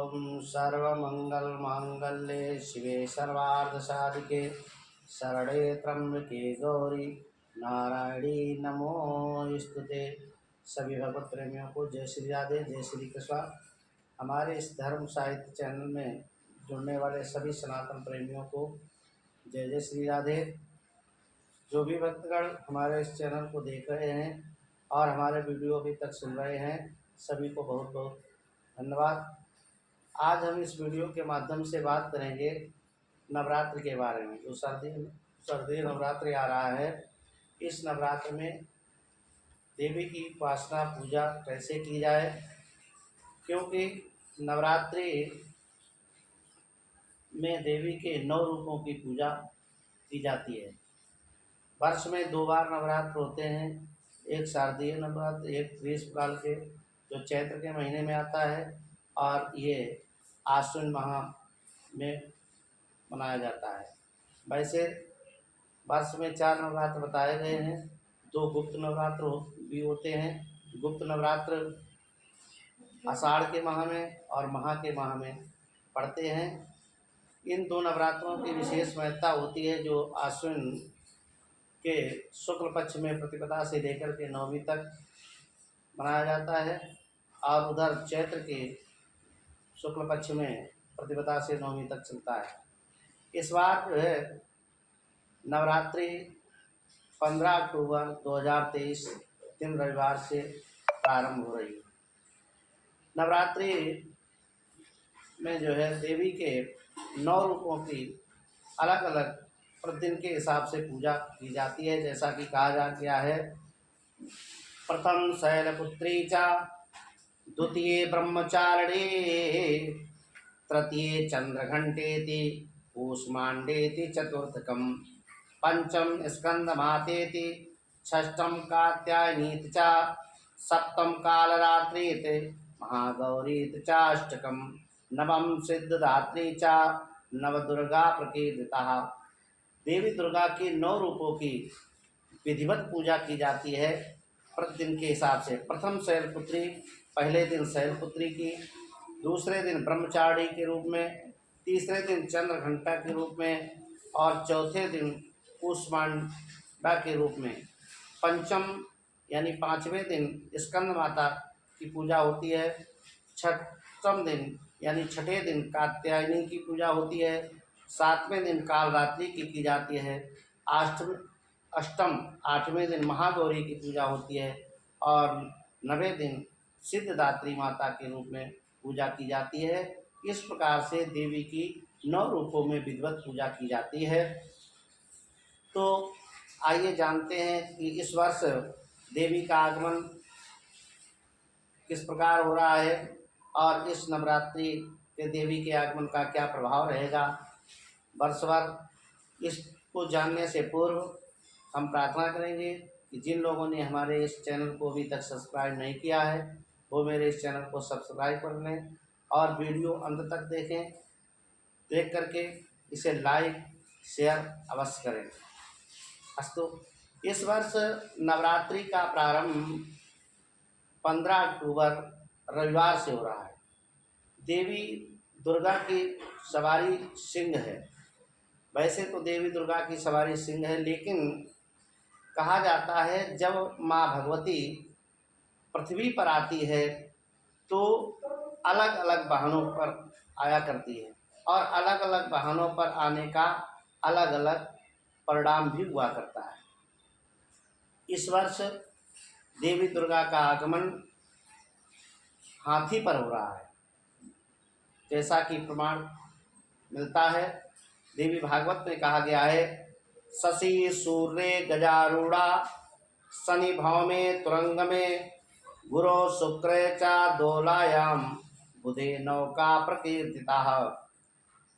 ओम सर्वमंगलमांगल्ये शिवे सर्वार्धसाधिके शरणे त्र्यंबके गौरी नारायणी नमोस्तुते। सभी भगवत प्रेमियों को जय श्री राधे, जय श्री कृष्ण। हमारे इस धर्म साहित्य चैनल में जुड़ने वाले सभी सनातन प्रेमियों को जय जय श्री राधे। जो भी भक्तगण हमारे इस चैनल को देख रहे हैं और हमारे वीडियो अभी तक सुन रहे हैं, सभी को बहुत बहुत धन्यवाद। आज हम इस वीडियो के माध्यम से बात करेंगे नवरात्र के बारे में। जो सर्दी नवरात्रि आ रहा है, इस नवरात्र में देवी की उपासना पूजा कैसे की जाए, क्योंकि नवरात्रि में देवी के 9 रूपों की पूजा की जाती है। वर्ष में 2 बार नवरात्र होते हैं, एक शारदीय नवरात्र, एक ग्रीष्मकाल के जो चैत्र के महीने में आता है, और ये आश्विन माह में मनाया जाता है। वैसे वर्ष में 4 नवरात्र बताए गए हैं। 2 गुप्त नवरात्र भी होते हैं। गुप्त नवरात्र आषाढ़ के माह में और माह के माह में पड़ते हैं। इन 2 नवरात्रों की विशेष महत्ता होती है, जो आश्विन के शुक्ल पक्ष में प्रतिपदा से लेकर के नवमी तक मनाया जाता है, और उधर चैत्र के शुक्ल पक्ष में प्रतिपदा से नवमी तक चलता है। इस बार जो है नवरात्रि 15 अक्टूबर 2023 दिन रविवार से प्रारंभ हो रही है। नवरात्रि में जो है देवी के 9 रूपों की अलग अलग प्रतिदिन के हिसाब से पूजा की जाती है। जैसा कि कहा जा गया है, प्रथम शैलपुत्री च, द्वितीय ब्रह्मचारिणी, तृतीय चंद्रघंटेति, कूष्मांडेति चतुर्थकम, पंचम स्कंदमातेति, षष्ठम कात्यायनीति च, सप्तम कालरात्रीति, महागौरीति चाष्टकम, नवम सिद्धदात्री च, नवदुर्गा प्रकीर्तितः। देवी दुर्गा की 9 रूपों की विधिवत पूजा की जाती है प्रतिदिन के हिसाब से। प्रथम शैलपुत्री, पहले दिन शैलपुत्री की, दूसरे दिन ब्रह्मचारिणी के रूप में, तीसरे दिन चंद्रघंटा के रूप में, और चौथे दिन कूष्मांडा के रूप में। पंचम यानी 5वें दिन स्कंद माता की पूजा होती है। छठम दिन यानी 6ठे दिन कात्यायनी की पूजा होती है। 7वें दिन कालरात्रि की जाती है। अष्टम 8वें दिन महागौरी की पूजा होती है, और 9वें दिन सिद्धदात्री माता के रूप में पूजा की जाती है। इस प्रकार से देवी की 9 रूपों में विधिवत पूजा की जाती है। तो आइए जानते हैं कि इस वर्ष देवी का आगमन किस प्रकार हो रहा है, और इस नवरात्रि के देवी के आगमन का क्या प्रभाव रहेगा वर्ष भर। इसको जानने से पूर्व हम प्रार्थना करेंगे कि जिन लोगों ने हमारे इस चैनल को अभी तक सब्सक्राइब नहीं किया है, वो मेरे इस चैनल को सब्सक्राइब कर लें और वीडियो अंत तक देखें। देख करके इसे लाइक शेयर अवश्य करें। अस्तु, इस वर्ष नवरात्रि का प्रारंभ 15 अक्टूबर रविवार से हो रहा है। देवी दुर्गा की सवारी सिंह है। वैसे तो देवी दुर्गा की सवारी सिंह है, लेकिन कहा जाता है जब माँ भगवती पृथ्वी पर आती है तो अलग अलग वाहनों पर आया करती है, और अलग अलग वाहनों पर आने का अलग अलग परिणाम भी हुआ करता है। इस वर्ष देवी दुर्गा का आगमन हाथी पर हो रहा है, जैसा कि प्रमाण मिलता है। देवी भागवत में कहा गया है, शशि सूर्य गजारूढ़ा, शनि भौमे तुरंग में, गुरो शुक्र च दोलायाम, बुधे नौका प्रकीर्तिता।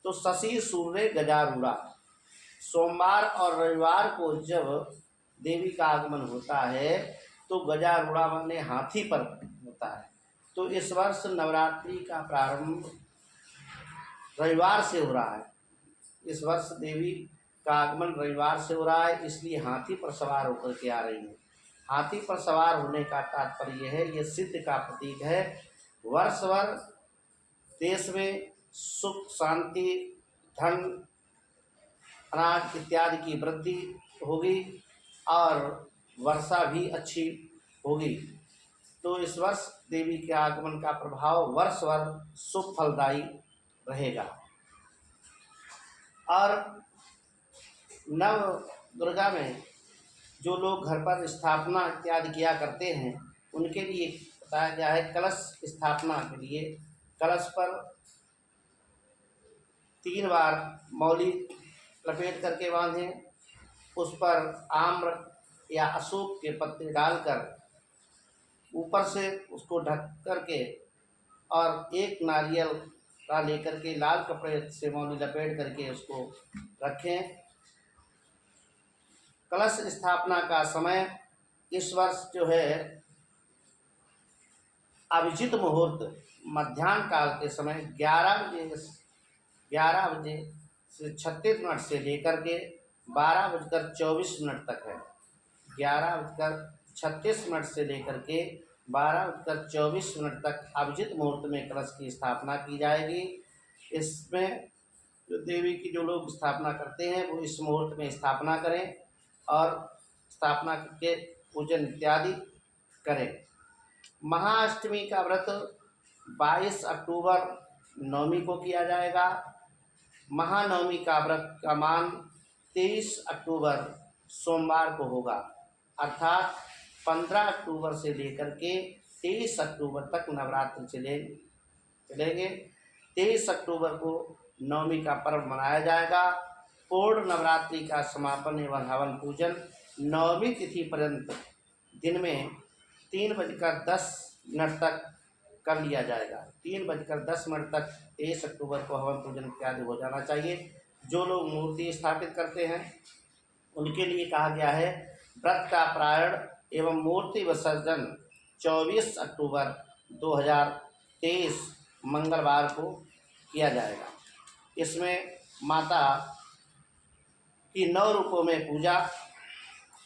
तो शशि सूर्य गजारूढ़ा, सोमवार और रविवार को जब देवी का आगमन होता है तो गजारूढ़ा माने हाथी पर होता है। तो इस वर्ष नवरात्रि का प्रारंभ रविवार से हो रहा है। इस वर्ष देवी का आगमन रविवार से हो रहा है, इसलिए हाथी पर सवार होकर के आ रही है। हाथी पर सवार होने का तात्पर्य है, ये सिद्ध का प्रतीक है। वर्ष भर देश में सुख शांति, धन, अनाज इत्यादि की वृद्धि होगी और वर्षा भी अच्छी होगी। तो इस वर्ष देवी के आगमन का प्रभाव वर्ष भर शुभ फलदायी रहेगा। और नव दुर्गा में जो लोग घर पर स्थापना इत्यादि किया करते हैं उनके लिए बताया गया है, कलश स्थापना के लिए कलश पर 3 बार मौली लपेट करके बांधें, उस पर आम्र या अशोक के पत्ते डालकर ऊपर से उसको ढक करके और एक नारियल का लेकर के लाल कपड़े से मौली लपेट करके उसको रखें। कलश स्थापना का समय इस वर्ष जो है अभिजित मुहूर्त मध्याह्न काल के समय 11 बजे से 36 मिनट से लेकर के 12:24 तक है। 11:36 से लेकर के 12:24 तक अभिजित मुहूर्त में कलश की स्थापना की जाएगी। इसमें जो देवी की जो लोग स्थापना करते हैं वो इस मुहूर्त में स्थापना करें और स्थापना के पूजन इत्यादि करें। महाअष्टमी का व्रत 22 अक्टूबर नवमी को किया जाएगा। महानवमी का व्रत का मान 23 अक्टूबर सोमवार को होगा, अर्थात 15 अक्टूबर से लेकर के 23 अक्टूबर तक नवरात्र चलेंगे। 23 अक्टूबर को नवमी का पर्व मनाया जाएगा। पूर्ण नवरात्रि का समापन एवं हवन पूजन नवमी तिथि पर्यंत दिन में 3:10 तक कर लिया जाएगा। 3:10 तक 23 अक्टूबर को हवन पूजन इत्यादि हो जाना चाहिए। जो लोग मूर्ति स्थापित करते हैं उनके लिए कहा गया है, व्रत का प्रायण एवं मूर्ति विसर्जन 24 अक्टूबर 2023 मंगलवार को किया जाएगा। इसमें माता की 9 रूपों में पूजा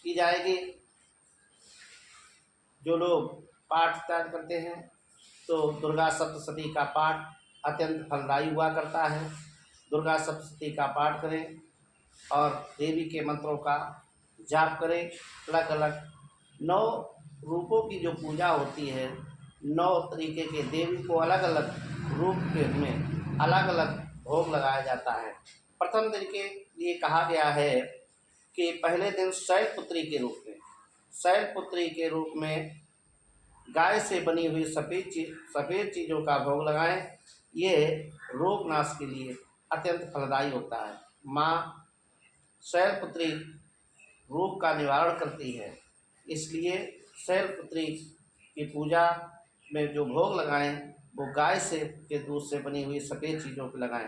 की जाएगी। जो लोग पाठ इत्यादि करते हैं तो दुर्गा सप्तशती का पाठ अत्यंत फलदायी हुआ करता है। दुर्गा सप्तशती का पाठ करें और देवी के मंत्रों का जाप करें। अलग अलग 9 रूपों की जो पूजा होती है, 9 तरीके के देवी को अलग अलग रूप के में अलग अलग भोग लगाया जाता है। प्रथम दिन के लिए कहा गया है कि पहले दिन शैलपुत्री के रूप में गाय से बनी हुई सफ़ेद चीज़ों का भोग लगाएं। ये रोग नाश के लिए अत्यंत फलदायी होता है। माँ शैलपुत्री रोग का निवारण करती है, इसलिए शैलपुत्री की पूजा में जो भोग लगाएं वो गाय से के दूध से बनी हुई सफ़ेद चीज़ों को लगाएं।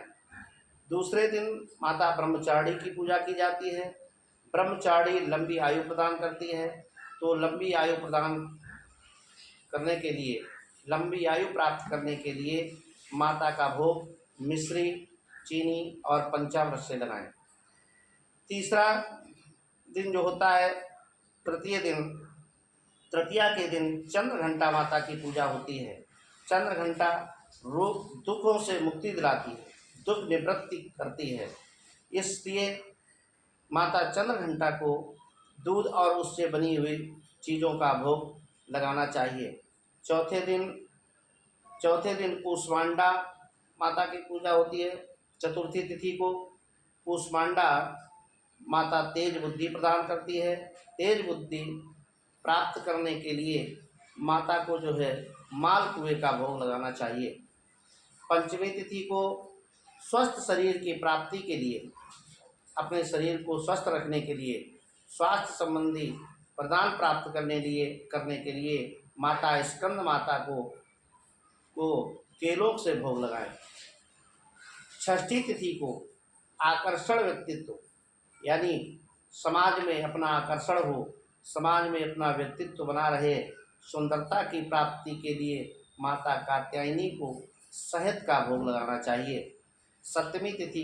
दूसरे दिन माता ब्रह्मचारिणी की पूजा की जाती है। ब्रह्मचारिणी लंबी आयु प्रदान करती है, तो लंबी आयु प्रदान करने के लिए, लंबी आयु प्राप्त करने के लिए माता का भोग मिश्री, चीनी और पंचामृत से लगाएं। तीसरा दिन जो होता है तृतीया के दिन चंद्रघंटा माता की पूजा होती है। चंद्रघंटा रोग दुखों से मुक्ति दिलाती है, दुख निवृत्ति करती है, इसलिए माता चंद्रघंटा को दूध और उससे बनी हुई चीज़ों का भोग लगाना चाहिए। चौथे दिन कूष्मांडा माता की पूजा होती है। चतुर्थी तिथि को कूष्मांडा माता तेज बुद्धि प्रदान करती है। तेज बुद्धि प्राप्त करने के लिए माता को जो है मालपुए का भोग लगाना चाहिए। पंचमी तिथि को स्वस्थ शरीर की प्राप्ति के लिए, अपने शरीर को स्वस्थ रखने के लिए, स्वास्थ्य संबंधी वरदान प्राप्त करने के लिए माता स्कंद माता को केलों से भोग लगाएं। षष्ठी तिथि को आकर्षण व्यक्तित्व, यानी समाज में अपना आकर्षण हो, समाज में अपना व्यक्तित्व बना रहे, सुंदरता की प्राप्ति के लिए माता कात्यायनी को शहद का भोग लगाना चाहिए। सप्तमी तिथि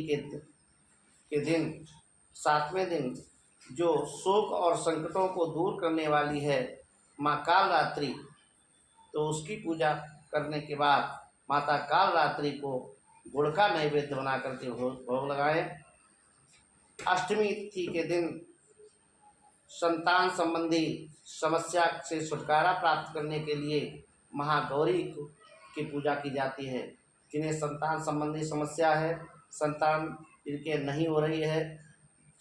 के दिन, 7वें दिन, जो शोक और संकटों को दूर करने वाली है माँ कालरात्रि, तो उसकी पूजा करने के बाद माता कालरात्रि को गुड़ का नैवेद्य बना करके भोग लगाएं। अष्टमी तिथि के दिन संतान संबंधी समस्या से छुटकारा प्राप्त करने के लिए महागौरी की पूजा की जाती है। जिन्हें संतान संबंधी समस्या है, संतान इनके नहीं हो रही है,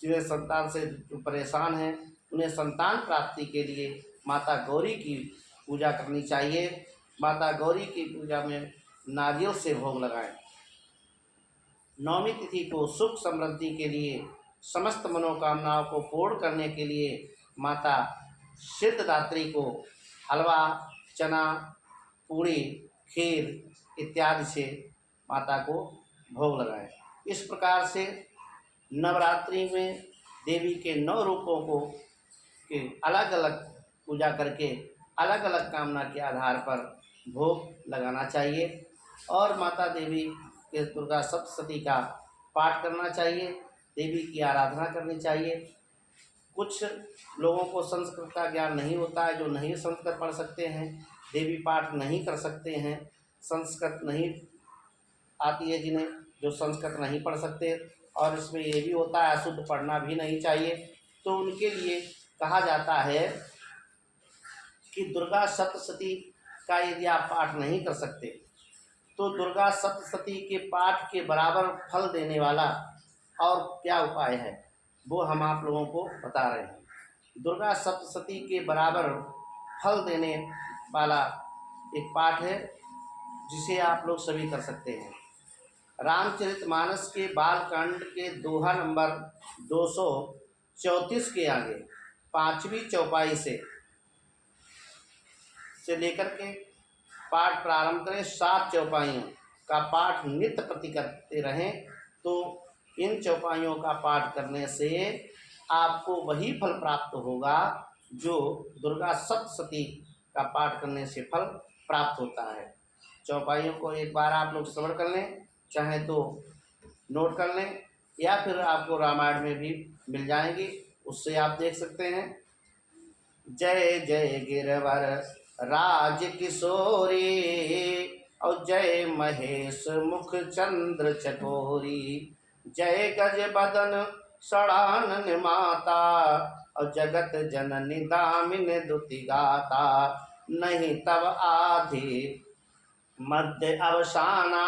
जिन्हें संतान से परेशान हैं, उन्हें संतान प्राप्ति के लिए माता गौरी की पूजा करनी चाहिए। माता गौरी की पूजा में नारियल से भोग लगाएं। नवमी तिथि को सुख समृद्धि के लिए, समस्त मनोकामनाओं को पूर्ण करने के लिए माता सिद्धदात्री को हलवा, चना, पूड़ी, खीर इत्यादि से माता को भोग लगाएं। इस प्रकार से नवरात्रि में देवी के 9 रूपों को के अलग अलग पूजा करके अलग अलग कामना के आधार पर भोग लगाना चाहिए और माता देवी के दुर्गा सप्तशती का पाठ करना चाहिए, देवी की आराधना करनी चाहिए। कुछ लोगों को संस्कृत का ज्ञान नहीं होता है, जो नहीं संस्कृत पढ़ सकते हैं, देवी पाठ नहीं कर सकते हैं, संस्कृत नहीं आती है जिन्हें, जो संस्कृत नहीं पढ़ सकते, और इसमें ये भी होता है अशुद्ध पढ़ना भी नहीं चाहिए, तो उनके लिए कहा जाता है कि दुर्गा सप्तशती का यदि आप पाठ नहीं कर सकते तो दुर्गा सप्तशती के पाठ के बराबर फल देने वाला और क्या उपाय है वो हम आप लोगों को बता रहे हैं। दुर्गा सप्तशती के बराबर फल देने वाला एक पाठ है जिसे आप लोग सभी कर सकते हैं। रामचरितमानस के बालकांड के दोहा नंबर 234 के आगे 5वीं चौपाई से लेकर के पाठ प्रारंभ करें। 7 चौपाइयों का पाठ नित्य प्रति करते रहें तो इन चौपाइयों का पाठ करने से आपको वही फल प्राप्त होगा जो दुर्गा सप्तशती का पाठ करने से फल प्राप्त होता है। चौपाइयों को एक बार आप लोग श्रवण कर लें, चाहे तो नोट कर लें या फिर आपको रामायण में भी मिल जाएंगी, उससे आप देख सकते हैं। जय जय गिरवर राज किशोरी और जय महेश मुख चंद्र चकोरी, जय गज बदन षडानन माता और जगत जननी दामिन दुति गाता, नहीं तब आधि मध्य अवसाना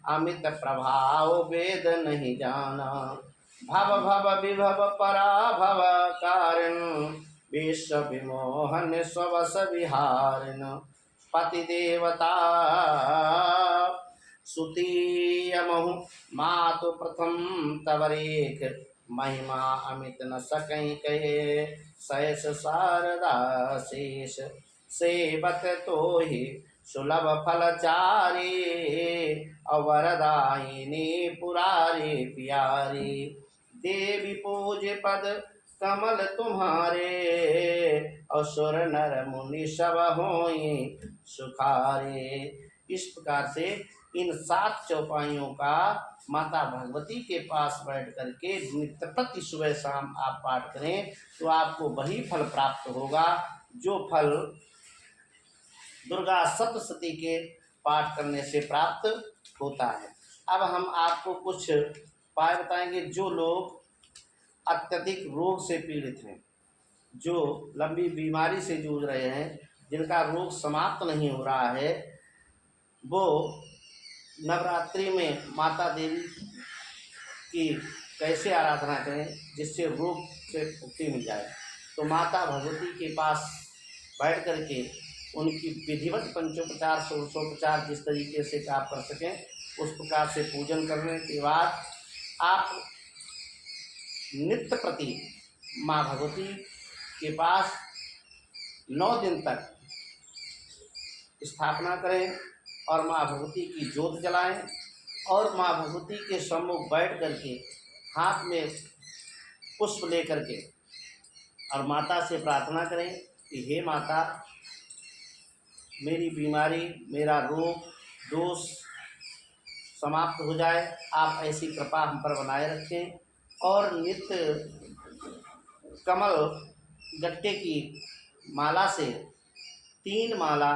अमित प्रभाव वेद नहीं जाना, भव भव विभव पराभव कारण विश्व विमोहन स्वस विहारिन, पति देवता सुतीयमहु मातु प्रथम तवरेख, महिमा अमित न सकई कहे सहस शारदा शेष, सेवत तो ही सुलभ फलचारी अवरदायिनी पुरारी प्यारी, देवी पूज पद कमल तुम्हारे और सुर नर मुनि सब होई सुखारे। इस प्रकार से इन 7 चौपाइयों का माता भगवती के पास बैठ करके नित्य प्रति सुबह शाम आप पाठ करें तो आपको वही फल प्राप्त होगा जो फल दुर्गा सप्तशती के पाठ करने से प्राप्त होता है। अब हम आपको कुछ उपाय बताएंगे। जो लोग अत्यधिक रोग से पीड़ित हैं, जो लंबी बीमारी से जूझ रहे हैं, जिनका रोग समाप्त नहीं हो रहा है, वो नवरात्रि में माता देवी की कैसे आराधना करें जिससे रोग से मुक्ति मिल जाए। तो माता भगवती के पास बैठ करके उनकी विधिवत पंचोपचार षोडशोपचार जिस तरीके से आप कर सकें उस प्रकार से पूजन करने के बाद आप नित्य प्रति माँ भगवती के पास 9 दिन तक स्थापना करें और माँ भगवती की ज्योत जलाएं और माँ भगवती के सम्मुख बैठ करके हाथ में पुष्प लेकर के और माता से प्रार्थना करें कि हे माता, मेरी बीमारी, मेरा रोग दोष समाप्त हो जाए, आप ऐसी कृपा हम पर बनाए रखें। और नित्य कमल गट्टे की माला से 3 माला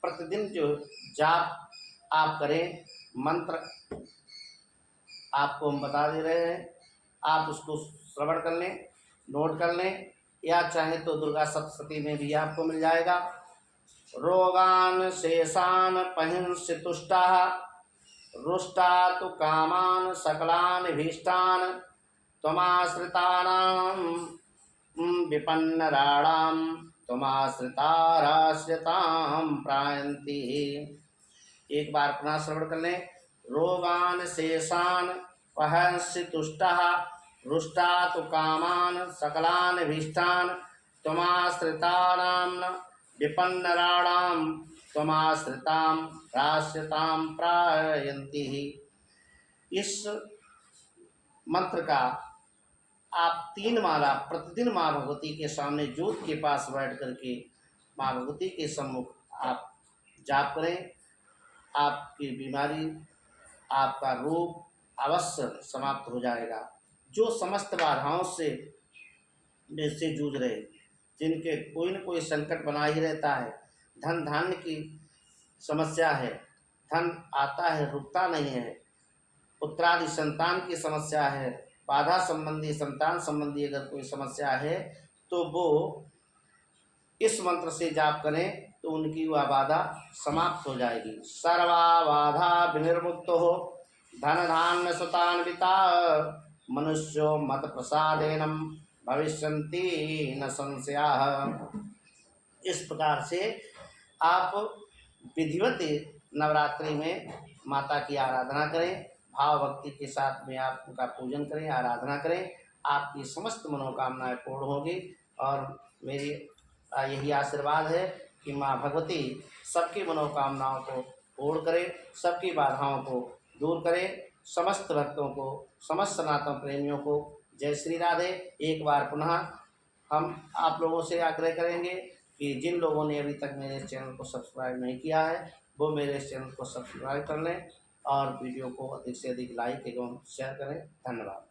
प्रतिदिन जो जाप आप करें। मंत्र आपको हम बता दे रहे हैं, आप उसको श्रवण कर लें, नोट कर लें, या चाहें तो दुर्गा सप्तशती में भी आपको मिल जाएगा। रोगान शेषान पहिंसि तुष्टाः, रुष्टा तु कामान सकलान भीष्टान, त्वमाश्रितानां विपन्नराणां त्वमाश्रिताराश्रितां प्रायन्ति। एक बार पुनः श्रवण कर लें। रोगान शेषान पहंसि तुष्टः, रुष्टा तु कामान सकलान भीष्टान, त्वमाश्रितानां विपन्नराणां त्वमाश्रितां राश्रितां प्रायन्ति। इस मंत्र का आप 3 माला प्रतिदिन माँ भगवती के सामने ज्योत के पास बैठ करके माँ भगवती के सम्मुख आप जाप करें। आपकी बीमारी, आपका रोग अवश्य समाप्त हो जाएगा। जो समस्त बाधाओं से जूझ रहे, जिनके कोई न कोई संकट बना ही रहता है, धन धान्य की समस्या है, धन आता है रुकता नहीं है, पुत्रादि संतान की समस्या है, बाधा संबंधी संतान संबंधी अगर कोई समस्या है तो वो इस मंत्र से जाप करें तो उनकी वह बाधा समाप्त हो जाएगी। सर्वा बाधा विनिर्मुक्तो हो धन धान्य सुतान्विता, मनुष्यो मत प्रसादेनम भविष्यन्ति न संशयाः। इस प्रकार से आप विधिवत नवरात्रि में माता की आराधना करें, भाव भक्ति के साथ में आप उनका पूजन करें, आराधना करें, आपकी समस्त मनोकामनाएं पूर्ण होगी। और मेरी यही आशीर्वाद है कि माँ भगवती सबकी मनोकामनाओं को पूर्ण करे, सबकी बाधाओं को दूर करे, समस्त भक्तों को, समस्त सनातन प्रेमियों को जय श्री राधे। एक बार पुनः हम आप लोगों से आग्रह करेंगे कि जिन लोगों ने अभी तक मेरे चैनल को सब्सक्राइब नहीं किया है वो मेरे इस चैनल को सब्सक्राइब कर लें और वीडियो को अधिक से अधिक लाइक एवं शेयर करें। धन्यवाद।